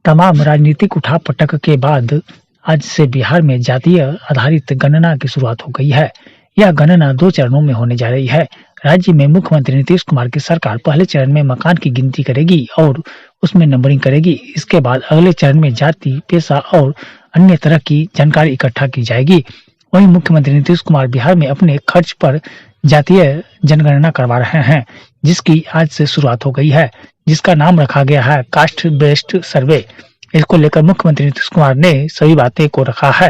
तमाम राजनीतिक उठापटक के बाद आज से बिहार में जातीय आधारित गणना की शुरुआत हो गई है। यह गणना 2 चरणों में होने जा रही है। राज्य में मुख्यमंत्री नीतीश कुमार की सरकार पहले चरण में मकान की गिनती करेगी और उसमें नंबरिंग करेगी। इसके बाद अगले चरण में जाति, पेशा और अन्य तरह की जानकारी इकट्ठा की जाएगी। वहीं मुख्यमंत्री नीतीश कुमार बिहार में अपने खर्च पर जातीय जनगणना करवा रहे हैं, जिसकी आज से शुरुआत हो गई है, जिसका नाम रखा गया है कास्ट बेस्ड सर्वे। इसको लेकर मुख्यमंत्री नीतीश कुमार ने सभी बातें को रखा है।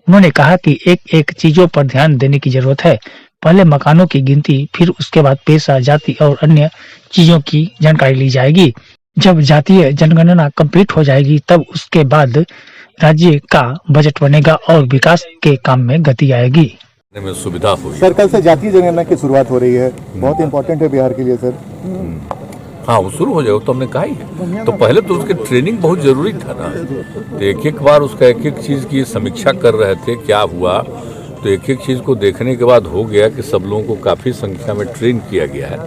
उन्होंने कहा कि एक एक चीजों पर ध्यान देने की जरूरत है। पहले मकानों की गिनती, फिर उसके बाद पेशा, जाति और अन्य चीजों की जानकारी ली जाएगी। जब जातीय जनगणना कंप्लीट हो जाएगी तब उसके बाद राज्य का बजट बनेगा और विकास के काम में गति आएगी। में सुविधा हुई। सर, कल से जातीय जनगणना की शुरुआत हो रही है, बहुत इंपॉर्टेंट है बिहार के लिए सर। हाँ, वो शुरू हो जाएगा तो हमने कहा ही है। तो पहले तो उसके ट्रेनिंग बहुत जरूरी था ना, तो एक एक बार उसका एक एक चीज की समीक्षा कर रहे थे, क्या हुआ। तो एक एक चीज को देखने के बाद हो गया कि सब लोगों को काफी संख्या में ट्रेन किया गया है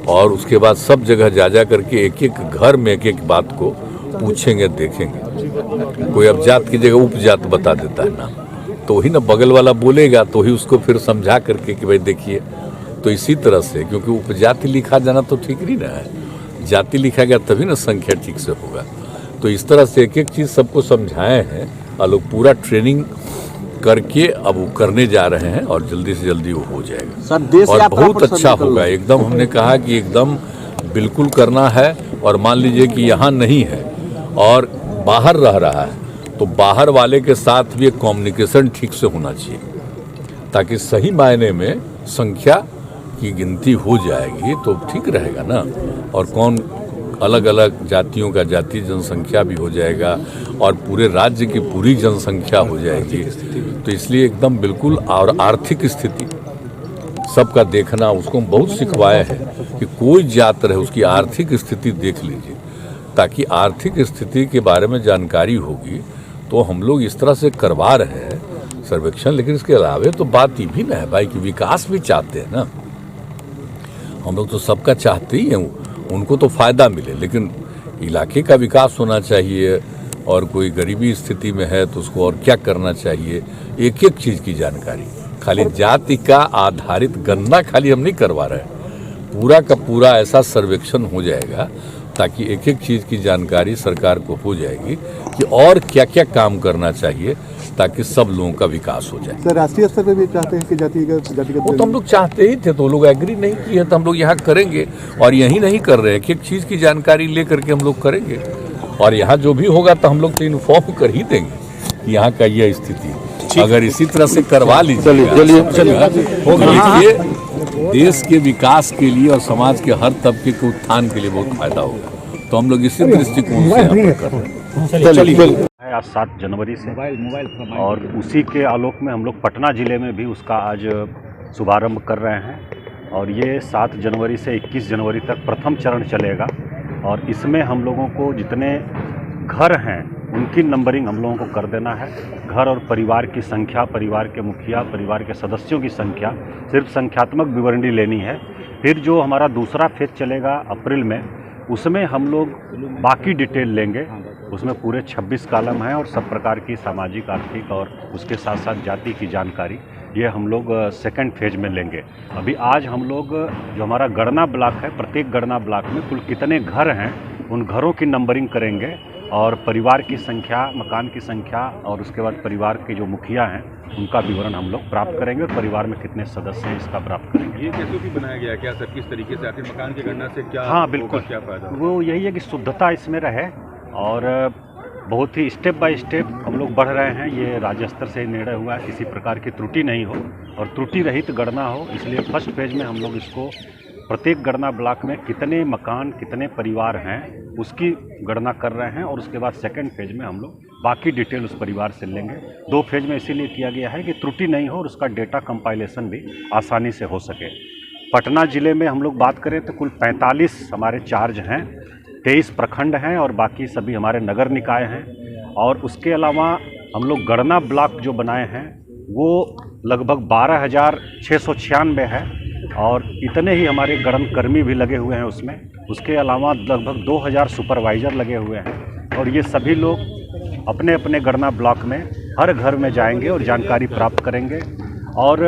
और उसके बाद सब जगह जा करके एक एक घर में एक एक बात को पूछेंगे, देखेंगे। कोई अब जात की जगह उपजात बता देता है ना, तो ही ना बगल वाला बोलेगा तो ही उसको फिर समझा करके कि भाई देखिए। तो इसी तरह से, क्योंकि उपजाति लिखा जाना तो ठीक नहीं ना है, जाति लिखा गया तभी ना संख्या ठीक से होगा। तो इस तरह से एक एक चीज सबको समझाए हैं और लोग पूरा ट्रेनिंग करके अब वो करने जा रहे हैं और जल्दी से जल्दी वो हो जाएगा सर, और बहुत अच्छा होगा। एकदम हमने कहा कि एकदम बिल्कुल करना है। और मान लीजिए कि यहाँ नहीं है और बाहर रह रहा है, तो बाहर वाले के साथ भी एक कम्युनिकेशन ठीक से होना चाहिए, ताकि सही मायने में संख्या की गिनती हो जाएगी तो ठीक रहेगा ना। और कौन अलग अलग जातियों का जातीय जनसंख्या भी हो जाएगा और पूरे राज्य की पूरी जनसंख्या हो जाएगी। तो इसलिए एकदम बिल्कुल, और आर्थिक स्थिति सबका देखना, उसको हम बहुत सिखवाए हैं कि कोई जात रहे उसकी आर्थिक स्थिति देख लीजिए, ताकि आर्थिक स्थिति के बारे में जानकारी होगी। तो हम लोग इस तरह से करवा रहे हैं सर्वेक्षण। लेकिन इसके अलावा तो बात ये भी ना है भाई कि विकास भी चाहते हैं ना, हम लोग तो सबका चाहते ही हैं, उनको तो फायदा मिले, लेकिन इलाके का विकास होना चाहिए। और कोई गरीबी स्थिति में है तो उसको और क्या करना चाहिए, एक एक चीज की जानकारी। खाली जाति का आधारित गणना खाली हम नहीं करवा रहे हैं, पूरा का पूरा ऐसा सर्वेक्षण हो जाएगा ताकि एक एक चीज की जानकारी सरकार को हो जाएगी कि और क्या क्या काम करना चाहिए ताकि सब लोगों का विकास हो जाए। सर, राष्ट्रीय स्तर पे भी चाहते हैं कि जातिगत वो तो हम लोग चाहते ही थे, तो लोग एग्री नहीं किए, तो हम लोग यहाँ करेंगे। और यही नहीं कर रहे हैं, एक एक चीज की जानकारी ले करके हम लोग करेंगे। और यहाँ जो भी होगा तो हम लोग तो इन्फॉर्म कर ही देंगे कि यहाँ का यह स्थिति। अगर इसी तरह से करवा लीजिए, देखिए देश के विकास के लिए और समाज के हर तबके के उत्थान के लिए बहुत फायदा होगा। तो हम लोग इसी दृष्टिकोण से यहाँ पर कर रहे हैं। आज 7 जनवरी से और उसी के आलोक में हम लोग पटना ज़िले में भी उसका आज शुभारंभ कर रहे हैं। और ये 7 जनवरी से 21 जनवरी तक प्रथम चरण चलेगा और इसमें हम लोगों को जितने घर हैं उनकी नंबरिंग हम लोगों को कर देना है। घर और परिवार की संख्या, परिवार के मुखिया, परिवार के सदस्यों की संख्या, सिर्फ संख्यात्मक विवरणी लेनी है। फिर जो हमारा दूसरा फेज चलेगा अप्रैल में, उसमें हम लोग बाकी डिटेल लेंगे। उसमें पूरे 26 कॉलम हैं और सब प्रकार की सामाजिक, आर्थिक और उसके साथ साथ जाति की जानकारी, ये हम लोग सेकंड फेज में लेंगे। अभी आज हम लोग जो हमारा गणना ब्लॉक है, प्रत्येक गणना ब्लॉक में कुल कितने घर हैं उन घरों की नंबरिंग करेंगे और परिवार की संख्या, मकान की संख्या और उसके बाद परिवार के जो मुखिया हैं उनका विवरण हम लोग प्राप्त करेंगे और परिवार में कितने सदस्य हैं इसका प्राप्त करेंगे। ये कैसे भी बनाया गया है क्या सर, किस तरीके से आखिर मकान की गणना से क्या? हाँ बिल्कुल, क्या फायदा? वो यही है कि शुद्धता इसमें रहे और बहुत ही स्टेप बाय स्टेप हम लोग बढ़ रहे हैं। ये राज्य स्तर से निर्णय हुआ है, किसी प्रकार की त्रुटि नहीं हो और त्रुटि रहित गणना हो। इसलिए फर्स्ट फेज में हम लोग इसको प्रत्येक गणना ब्लॉक में कितने मकान, कितने परिवार हैं उसकी गणना कर रहे हैं और उसके बाद सेकंड फेज में हम लोग बाकी डिटेल उस परिवार से लेंगे। 2 फेज में इसीलिए किया गया है कि त्रुटि नहीं हो और उसका डेटा कंपाइलेशन भी आसानी से हो सके। पटना ज़िले में हम लोग बात करें तो कुल 45 हमारे चार्ज हैं, 23 प्रखंड हैं और बाकी सभी हमारे नगर निकाय हैं। और उसके अलावा हम लोग गणना ब्लॉक जो बनाए हैं वो लगभग 12,696 है और इतने ही हमारे गणन कर्मी भी लगे हुए हैं उसमें। उसके अलावा लगभग 2,000 सुपरवाइज़र लगे हुए हैं और ये सभी लोग अपने अपने गणना ब्लॉक में हर घर में जाएंगे और जानकारी प्राप्त करेंगे। और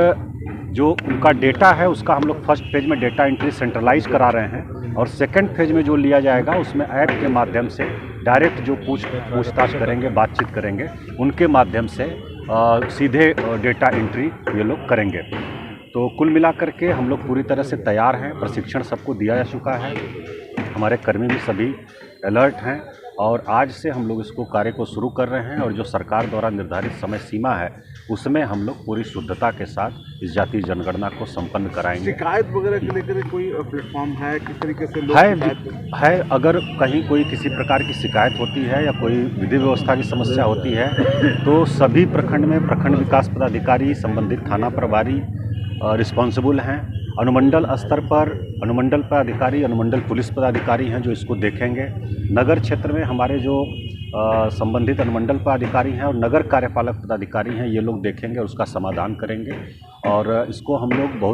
जो उनका डेटा है उसका हम लोग फर्स्ट फेज में डेटा एंट्री सेंट्रलाइज करा रहे हैं, और सेकंड फेज में जो लिया जाएगा उसमें ऐप के माध्यम से डायरेक्ट जो पूछताछ करेंगे, बातचीत करेंगे, उनके माध्यम से सीधे डेटा एंट्री ये लोग करेंगे। तो कुल मिलाकर के हम लोग पूरी तरह से तैयार हैं, प्रशिक्षण सबको दिया जा चुका है, हमारे कर्मी भी सभी अलर्ट हैं, और आज से हम लोग इसको कार्य को शुरू कर रहे हैं। और जो सरकार द्वारा निर्धारित समय सीमा है उसमें हम लोग पूरी शुद्धता के साथ इस जातीय जनगणना को संपन्न कराएंगे। शिकायत वगैरह के लेकर कोई प्लेटफॉर्म है, किस तरीके से लोग है अगर कहीं कोई किसी प्रकार की शिकायत होती है या कोई विधि व्यवस्था की समस्या होती है तो सभी प्रखंड में प्रखंड विकास पदाधिकारी, संबंधित थाना प्रभारी रिस्पॉन्सिबल हैं। अनुमंडल स्तर पर अनुमंडल पदाधिकारी, अनुमंडल पुलिस पदाधिकारी हैं जो इसको देखेंगे। नगर क्षेत्र में हमारे जो संबंधित अनुमंडल पदाधिकारी हैं और नगर कार्यपालक पदाधिकारी हैं, ये लोग देखेंगे और उसका समाधान करेंगे। और इसको हम लोग बहुत